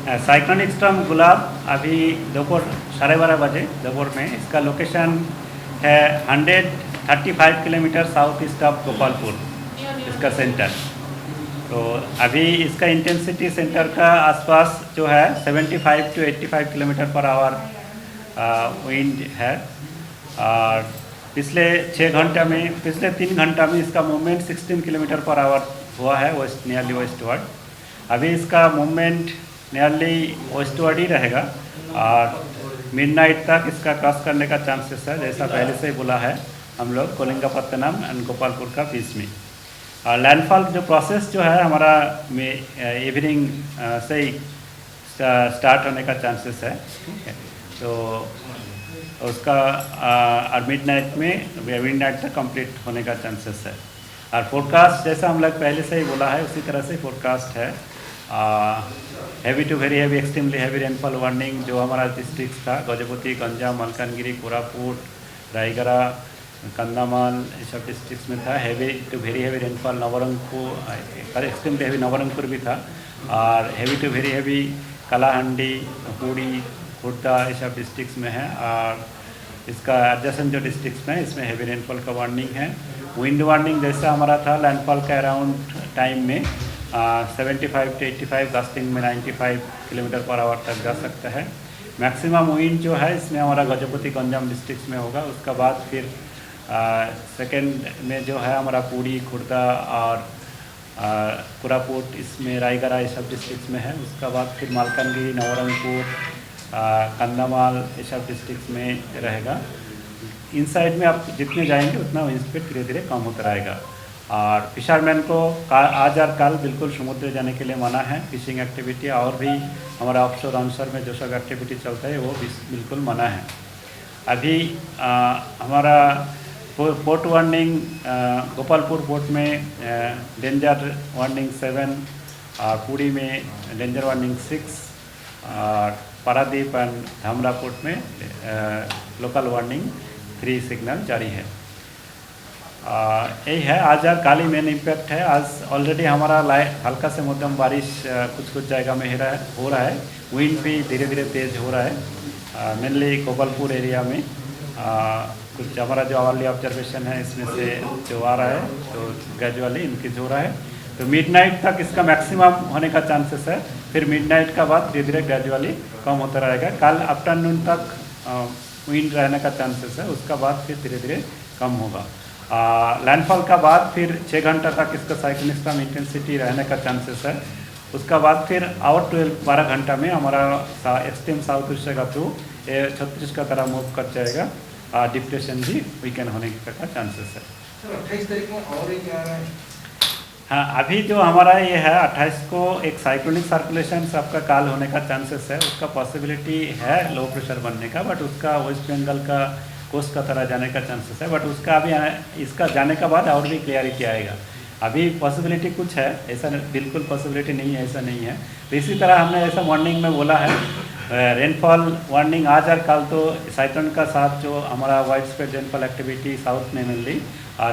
Cyclonic storm गुलाब अभी दोपहर 12:30 बजे दोपहर में इसका लोकेशन है 135 kilometre south east of Gopalpur, इसका सेंटर। तो अभी इसका इंटेंसिटी सेंटर का आसपास जो है 75 to 85 kilometre per hour wind है। और पिछले 3 घंटा में इसका मूवमेंट 16 किलोमीटर पर आवर हुआ है नियरली वेस्टवर्ड। अभी इसका मूवमेंट नियरली वेस्टवर्ड ही रहेगा और मिडनाइट तक इसका क्रॉस करने का चांसेस है, जैसा पहले से ही बोला है हम लोग कोलिंगापत्तनम एंड गोपालपुर का बीच में। और लैंडफॉल जो प्रोसेस जो है हमारा इवनिंग से ही स्टार्ट होने का चांसेस है, ठीक है। तो उसका और मिडनाइट तक कंप्लीट होने का चांसेस है। और फोरकास्ट जैसा हम लोग पहले से ही बोला है उसी तरह से फोरकास्ट है। Heavy to very heavy extremely heavy rainfall warning जो हमारा डिस्ट्रिक्ट था गजपति, गंजाम, मलकानगिरी, कोरापुट, रायगढ़, कंधामाल ये सब डिस्ट्रिक्ट्स में था। Heavy to very heavy rainfall Nabarangpur, extremely heavy Nabarangpur भी था। और heavy to very heavy Kalahandi, Puri, Khurda ये सब डिस्ट्रिक्ट्स में है। और इसका एडजेसेंट जो डिस्ट्रिक्ट्स में इसमें हैवी रेनफॉल का वार्निंग है। विंड वार्निंग जैसा हमारा था लैंडफॉल का अराउंड टाइम में 75 to 85, गस्टिंग में 95 किलोमीटर पर आवर तक जा सकता है। मैक्सिमम विंड जो है इसमें हमारा गजपति, गंजाम डिस्ट्रिक्ट में होगा। उसका बाद फिर सेकेंड में जो है हमारा पूरी, खुर्दा और कोरापुट, इसमें रायगढ़ ये सब डिस्ट्रिक्ट में है। उसका बाद फिर मालकानगिरी, नवरंगपुर, कंधामाल ये सब डिस्ट्रिक्ट में रहेगा। इन साइड में आप जितने जाएंगे उतना विंड स्पीड धीरे धीरे कम होता रहेगा। और फिशरमैन को आज और कल बिल्कुल समुद्र जाने के लिए मना है। फिशिंग एक्टिविटी और भी हमारा ऑफशोर ऑनशोर में जो सब एक्टिविटी चलता है वो बिल्कुल मना है। अभी हमारा पोर्ट वार्निंग गोपालपुर पोर्ट में डेंजर वार्निंग 7 और पूरी में डेंजर वार्निंग 6 और पारादीप एंड धामरा पोर्ट में लोकल वार्निंग 3 सिग्नल जारी है। यही है आज और काली मेन इम्पैक्ट है। आज ऑलरेडी हमारा हल्का से मध्यम बारिश कुछ जगह में हो रहा है। विंड भी धीरे धीरे तेज़ हो रहा है। मेनली गोपालपुर एरिया में कुछ हमारा जो आवरली ऑब्जर्वेशन है इसमें से जो आ रहा है तो ग्रेजुअली इंक्रीज हो रहा है। तो मिडनाइट तक इसका मैक्सिमम होने का चांसेस है। फिर मिडनाइट का बाद धीरे धीरे ग्रेजुअली कम होता रहेगा। कल आफ्टरनून तक विंड रहने का चांसेस है, उसका बाद फिर धीरे धीरे कम होगा। लैंडफॉल का बाद फिर 6 घंटा तक इसका साइक्लोनिक स्टॉर्म इंटेंसिटी रहने का चांसेस है। उसका बाद फिर और 12 घंटा में हमारा एक्सट्रीम साउथ ईस्ट का थ्रू छत्तीस का तरह मूव कर जाएगा। डिप्रेशन भी वीकेंड होने का चांसेस है। 28 तारीख में और एक आ रहा है। हाँ, अभी जो हमारा ये है 28 को एक साइक्लोनिक सर्कुलेशन आपका काल होने का चांसेस है। उसका पॉसिबिलिटी है लो प्रेशर बनने का, बट उसका वेस्ट बंगाल का कोस्ट का तरह जाने का चांसेस है। बट उसका अभी इसका जाने का बाद और भी क्लियरिटी आएगा। अभी पॉसिबिलिटी कुछ है, ऐसा बिल्कुल पॉसिबिलिटी नहीं है, ऐसा नहीं है। तो इसी तरह हमने ऐसा मॉर्निंग में बोला है रेनफॉल वार्निंग आज और कल तो साइक्लोन का साथ जो हमारा wide spread rainfall activity south में मेनली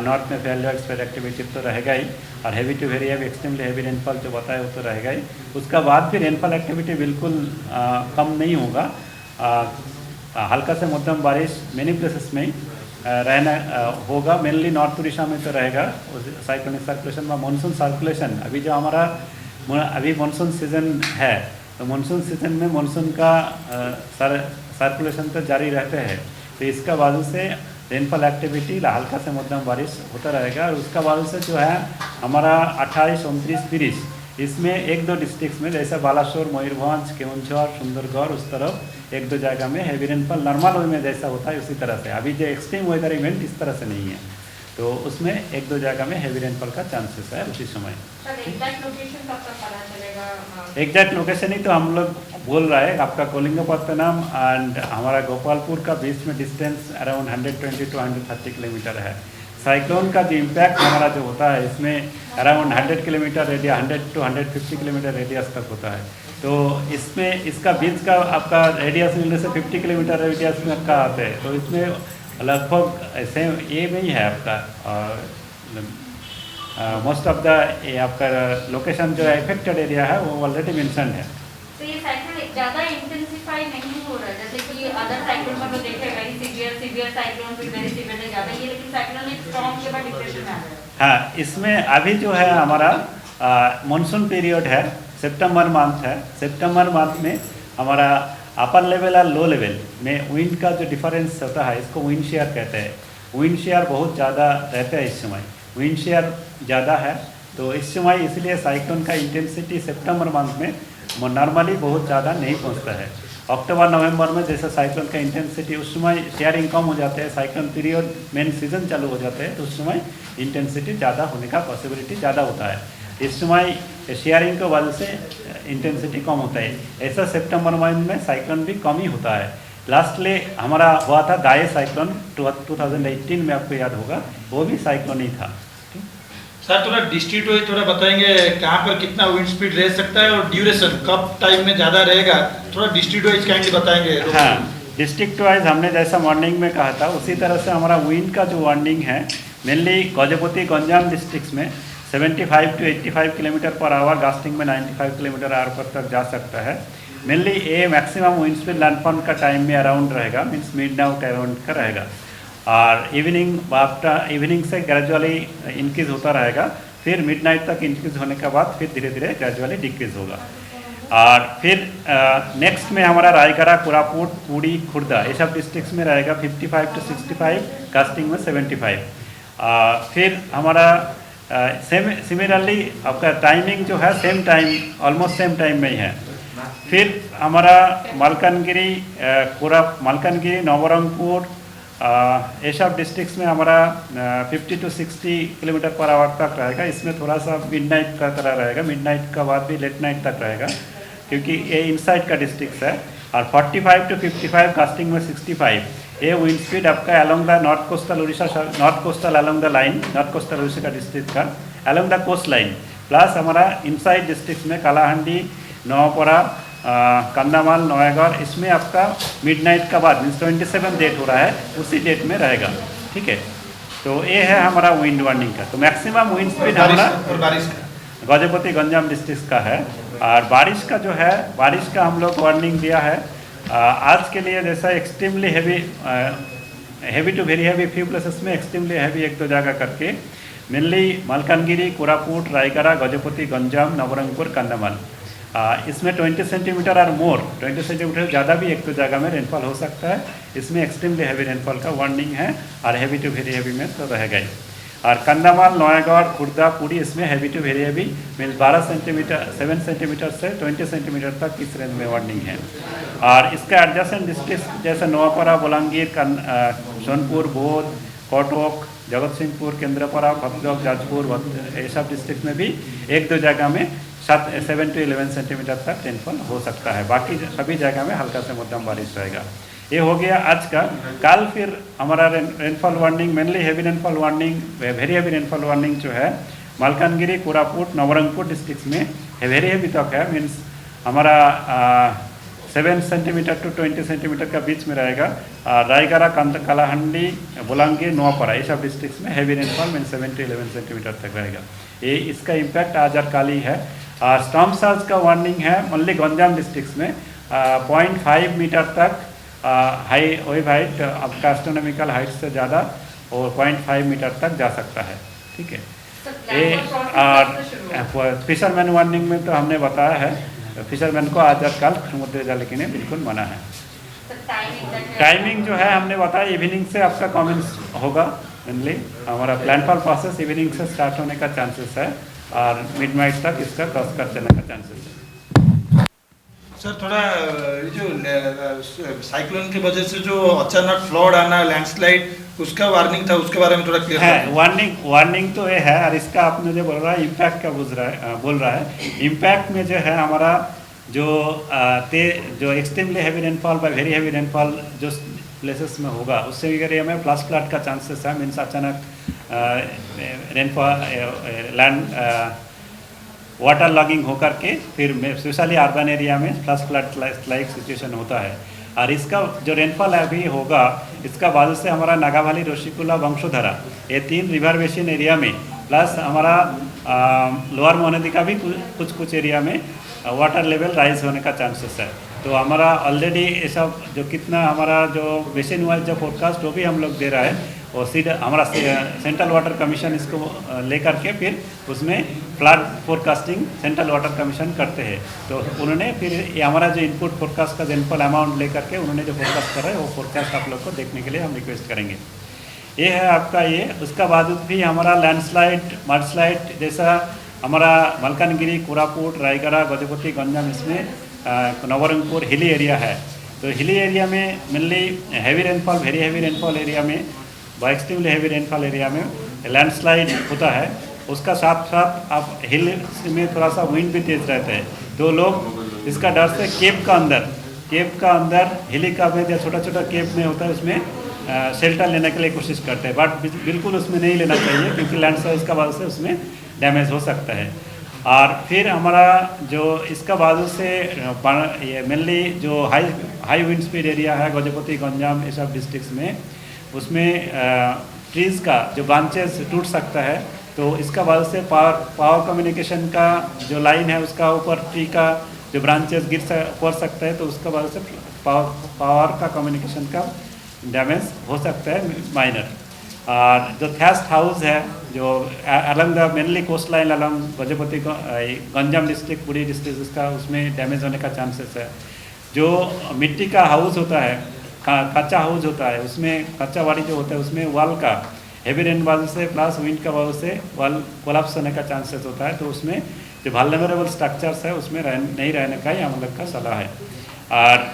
नॉर्थ में फेयर एक्सपेड एक्टिविटी तो रहेगा ही। और heavy to very heavy extremely heavy rainfall जो बताया वो तो रहेगा ही। उसका बाद फिर रेनफॉल एक्टिविटी बिल्कुल कम नहीं होगा। हल्का से मध्यम बारिश मेनी प्लेसेस में रहना होगा। मेनली नॉर्थ उड़ीसा में तो रहेगा साइक्लोनिक सर्कुलेशन व मानसून सर्कुलेशन। अभी जो हमारा अभी मानसून सीजन है तो मानसून सीजन में मानसून का सर्कुलेशन तो जारी रहते हैं। तो इसका वजह से रेनफॉल एक्टिविटी हल्का से मध्यम बारिश होता रहेगा। और उसका वजह से जो है हमारा 28, 29, 30 इसमें 1-2 डिस्ट्रिक्ट्स में जैसे बालासोर, मयूरभंज, केवंझर, सुंदरगढ़ उस तरफ 1-2 जगह में हैवी रेनफॉल नॉर्मल वे में जैसा होता है उसी तरह से। अभी जो एक्सट्रीम वेदर इवेंट इस तरह से नहीं है, तो उसमें 1-2 जगह में हैवी रेनफॉल का चांसेस है उसी समय। एग्जैक्ट लोकेशन ही तो हम लोग बोल रहा है आपका कोलिंगापत्तनम एंड हमारा गोपालपुर का बीच में डिस्टेंस अराउंड 120 to 130 किलोमीटर है। साइक्लोन का जो इम्पैक्ट हमारा जो होता है इसमें around 100 kilometre radius, 100 to 150 kilometre radius तक होता है। तो इसमें इसका बीच का आपका रेडियस मिलने से 50 किलोमीटर रेडियस में का आते हैं। तो इसमें लगभग ऐसे ये नहीं है आपका मोस्ट ऑफ द आपका लोकेशन जो है इफेक्टेड एरिया है वो ऑलरेडी मेंशन है। तो ये साइक्लोन ज्यादा इंटेंसिफाई नहीं हो रहा, जैसे कि अदर साइक्लोन में हम देखे वेरी सीवियर साइक्लोन फिर वेरी सीवियर ज्यादा, ये लेकिन साइक्लोन एक स्ट्रॉन्ग के बाद डिप्रेशन में आ रहा है। हाँ, इसमें अभी जो है हमारा मानसून पीरियड है, सितंबर मंथ है। सितंबर मंथ में हमारा अपर लेवल और लो लेवल में विंड का जो डिफरेंस होता है इसको विंड शेयर कहते हैं। विंड शेयर बहुत ज़्यादा रहता है इस समय, विंड शेयर ज़्यादा है, तो इस समय इसलिए साइक्लोन का इंटेंसिटी सितंबर मंथ में नॉर्मली बहुत ज़्यादा नहीं पहुंचता है। अक्टूबर नवंबर में जैसे साइक्लोन का इंटेंसिटी उस समय शेयरिंग कम हो जाते हैं, साइक्लोन पीरियड मेन सीजन चालू हो जाते हैं, तो उस समय इंटेंसिटी ज़्यादा होने का पॉसिबिलिटी ज़्यादा होता है। इस समय शेयरिंग की वजह से इंटेंसिटी कम होता है। ऐसा सितंबर मंथ में साइक्लोन भी कम ही होता है। लास्टली हमारा हुआ था दाए साइक्लोन 2018 में, आपको याद होगा, वो भी साइक्लोन ही था। सर थोड़ा डिस्ट्रिक्ट वाइज थोड़ा बताएंगे कहाँ पर कितना विंड स्पीड रह सकता है और ड्यूरेशन कब टाइम में ज़्यादा रहेगा, थोड़ा डिस्ट्रिक्ट वाइज काइंडली बताएंगे। हाँ, डिस्ट्रिक्ट वाइज हमने जैसा मॉर्निंग में कहा था उसी तरह से हमारा विंड का जो वार्निंग है मेनली गजपति गंजाम डिस्ट्रिक्ट में 75 to 85 kilometre per hour, gusting में 95 किलोमीटर आवर पर तक जा सकता है। मेनली ये मैक्सिमम विंड स्पीड लैंडफॉल का टाइम में अराउंड रहेगा, मीन्स मिड नाइट अराउंड का रहेगा, और इवनिंग आफ्टर इवनिंग से ग्रेजुअली इंक्रीज होता रहेगा, फिर मिडनाइट तक इंक्रीज होने के बाद फिर धीरे धीरे ग्रेजुअली डिक्रीज होगा। और फिर नेक्स्ट में हमारा रायगढ़, कोरापुट, पुरी, खुर्दा ये सब डिस्ट्रिक्ट्स में रहेगा 55 to 65, कास्टिंग में 75। फिर हमारा सिमिलरली आपका टाइमिंग जो है same time, almost same time में ही है। फिर हमारा मालकानगिरी, मालकानगिरी, नवरंगपुर ये सब डिस्ट्रिक्ट्स में हमारा 50 to 60 किलोमीटर पर आवर तक रहेगा। इसमें थोड़ा सा मिडनाइट का तरह रहेगा, मिडनाइट का बाद भी लेट नाइट तक रहेगा क्योंकि ये इनसाइड का डिस्ट्रिक्ट है। और 45 to 55, कास्टिंग में 65, ये विंड स्पीड आपका along the north coastal Orissa, north coastal along the line, north coastal Orissa का डिस्ट्रिक्ट का along the coast line, plus हमारा इनसाइड डिस्ट्रिक्ट में कालाहांडी, नवापरा, कंधामाल, नयागढ़, इसमें आपका मिडनाइट का बाद मीन्स 27 डेट हो रहा है, उसी डेट में रहेगा। ठीक है, तो ये है हमारा विंड वार्निंग का। तो मैक्सिमम विंड स्पीड हमारा गजपति गंजाम डिस्ट्रिक्ट का है। और बारिश का जो है, बारिश का हम लोग वार्निंग दिया है आज के लिए, जैसा extremely heavy to very heavy, few places में एक्सट्रीमली हैवी एक दो जगह करके, मेनली मालकानगिरी, कोरापुट, रायगढ़, गजपति गंजाम, नवरंगपुर, कंधामाल, इसमें 20 सेंटीमीटर और मोर, 20 सेंटीमीटर ज़्यादा भी एक दो जगह में रेनफॉल हो सकता है। इसमें एक्सट्रीमली हैवी रेनफॉल का वार्निंग है, और हैवी टू वेरी हैवी में तो रहेगा ही। और कंधामाल, नयागढ़, खुर्दा, पुरी, इसमें heavy to very heavy means 12 centimetre, 7 centimetre से 20 सेंटीमीटर तक इस रेंज में वार्निंग है। और इसका एडजेसेंट डिस्ट्रिक्ट जैसे नवापरा, बलांगीर, सोनपुर, बौद्ध, कटक, जगतसिंहपुर, केंद्रपड़ा, भद्रक, जाजपुर, ये सब डिस्ट्रिक्ट में भी एक दो जगह में 7 to 11 सेंटीमीटर तक रेनफॉल हो सकता है। बाकी सभी जगह में हल्का से मध्यम बारिश रहेगा। ये हो गया आज का। कल फिर हमारा rainfall warning, mainly heavy rainfall warning, very heavy rainfall warning जो है मालकानगिरी, कोरापुट, नवरंगपुर डिस्ट्रिक्ट में वेरी हैवी तक है, मीन्स हमारा 7 सेंटीमीटर to 20 सेंटीमीटर का बीच में रहेगा। रायगढ़, कालाहांडी, बलांगीर, नवापरा ये सब डिस्ट्रिक्ट्स में heavy rainfall means 7 to 11 centimetre तक रहेगा। ये इसका इम्पैक्ट आज और कल ही है। स्टॉर्म सर्ज का वार्निंग है ओनली गंजाम डिस्ट्रिक्ट्स में 0.5 मीटर तक हाई वेव हाइट, आपका एस्ट्रोनॉमिकल हाइट से ज़्यादा, और 0.5 मीटर तक जा सकता है। ठीक है, ये और फिशरमैन वार्निंग में तो हमने बताया है, फिशरमैन को आज और कल समुद्र जाने के लिए बिल्कुल मना है। टाइमिंग जो है हमने बताया, इवनिंग से आपका कमेंस होगा। मेनली हमारा प्लानफॉल प्रोसेस इवनिंग से स्टार्ट होने का चांसेस है, और मिडनाइट तक इसका क्रॉस कर जाने का चांसेस है। सर थोड़ा ये जो साइक्लोन की वजह से जो अचानक फ्लड आना, लैंडस्लाइड, उसका वार्निंग था, उसके बारे में थोड़ा क्लियर है। वार्निंग तो ये है, और इसका आपने जो बोल रहा है इम्पैक्ट का बोल रहा है। इम्पैक्ट में जो है हमारा जो extremely heavy rainfall by very heavy rainfall जो प्लेसेस में होगा, उससे एरिया में फ्लैश फ्लड का चांसेस है। मीन्स अचानक रेनफॉल लैंड वाटर लॉगिंग होकर के फिर स्पेशली अर्बन एरिया में फ्लश फ्लड लाइक सिचुएशन होता है। और इसका जो रेनफॉल अभी होगा, इसका वजह से हमारा नागावली, रोशिकुला, वंशोधरा ये 3 रिवर बेसिन एरिया में, प्लस हमारा लोअर मोहनदी का भी कुछ एरिया में वाटर लेवल राइज होने का चांसेस है। तो हमारा ऑलरेडी ये सब जो कितना हमारा जो बेसिन वाइज जो फोरकास्ट वो भी हम लोग दे रहा है, और सीधा हमारा सेंट्रल वाटर कमीशन इसको लेकर के फिर उसमें flood forecasting central water commission करते हैं। तो उन्होंने फिर ये हमारा जो इनपुट फोरकास्ट का रेनफॉल अमाउंट लेकर के उन्होंने जो फोरकास्ट करा है वो फोरकास्ट आप लोग को देखने के लिए हम रिक्वेस्ट करेंगे। ये है आपका ये। उसका बाद भी हमारा लैंडस्लाइड मडस्लाइड जैसा हमारा मलकानगिरी, कोरापुट, रायगढ़, गजपति, गंजाम इसमें नवरंगपुर हिली एरिया है। तो हिली एरिया में mainly heavy rainfall, very heavy rainfall area में, एक्सट्रीमली हैवी रेनफॉल एरिया में लैंडस्लाइड होता है। उसका साथ साथ आप हिल में थोड़ा सा विंड भी तेज रहता है। तो लोग इसका डर से केप का अंदर हिली का में या छोटा छोटा केप में होता है उसमें शेल्टर लेने के लिए कोशिश करते हैं, बट बिल्कुल उसमें नहीं लेना चाहिए क्योंकि लैंडस्लाइड का वजह से उसमें डैमेज हो सकता है। और फिर हमारा जो इसका बाजू से ये मेनली जो हाई विंड स्पीड एरिया है गजपति, गंजाम ये सब डिस्ट्रिक्ट्स में, उसमें ट्रीज़ का जो ब्रांचेस टूट सकता है। तो इसका वजह से पावर कम्युनिकेशन का जो लाइन है उसका ऊपर ट्री का जो ब्रांचेस पड़ सकता है, तो उसका वजह से पावर का कम्युनिकेशन का डैमेज हो सकता है माइनर। और जो थैस्ट हाउस है जो along the mainly coast line along Gajapati Ganjam district, Puri district, इसका उसमें डैमेज होने का चांसेस है। जो मिट्टी का हाउस होता है, कच्चा हाउस होता है, उसमें कच्चा बाड़ी जो होता है उसमें वाल का हेवी रेन वजह से प्लस विंड का वजह से वाल कोलैप्स होने का चांसेस होता है। तो उसमें जो वल्नरेबल स्ट्रक्चर्स है उसमें नहीं रहने का ही हम लोग का सलाह है। और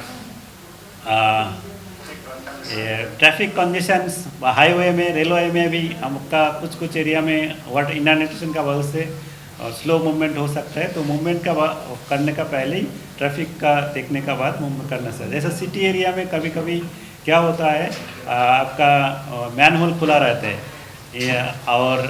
ट्रैफिक कंडीशंस हाईवे में, रेलवे में भी हमका कुछ एरिया में वाटर इनंडेशन का वजह से स्लो मूवमेंट हो सकता है। तो मूवमेंट का करने का पहले ही ट्रैफिक का देखने का बाद मूवमेंट करना चाहिए। जैसे सिटी एरिया में कभी कभी क्या होता है, आपका मैनहोल खुला रहता है और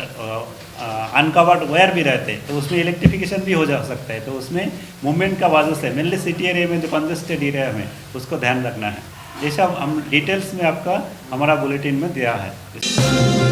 अनकवर्ड वायर भी रहते हैं, तो उसमें इलेक्ट्रिफिकेशन भी हो जा सकता है। तो उसमें मूवमेंट का वजह से मेनली सिटी एरिया में जो कंजेस्टेड एरिया में उसको ध्यान रखना है। ये सब हम डिटेल्स में आपका हमारा बुलेटिन में दिया है।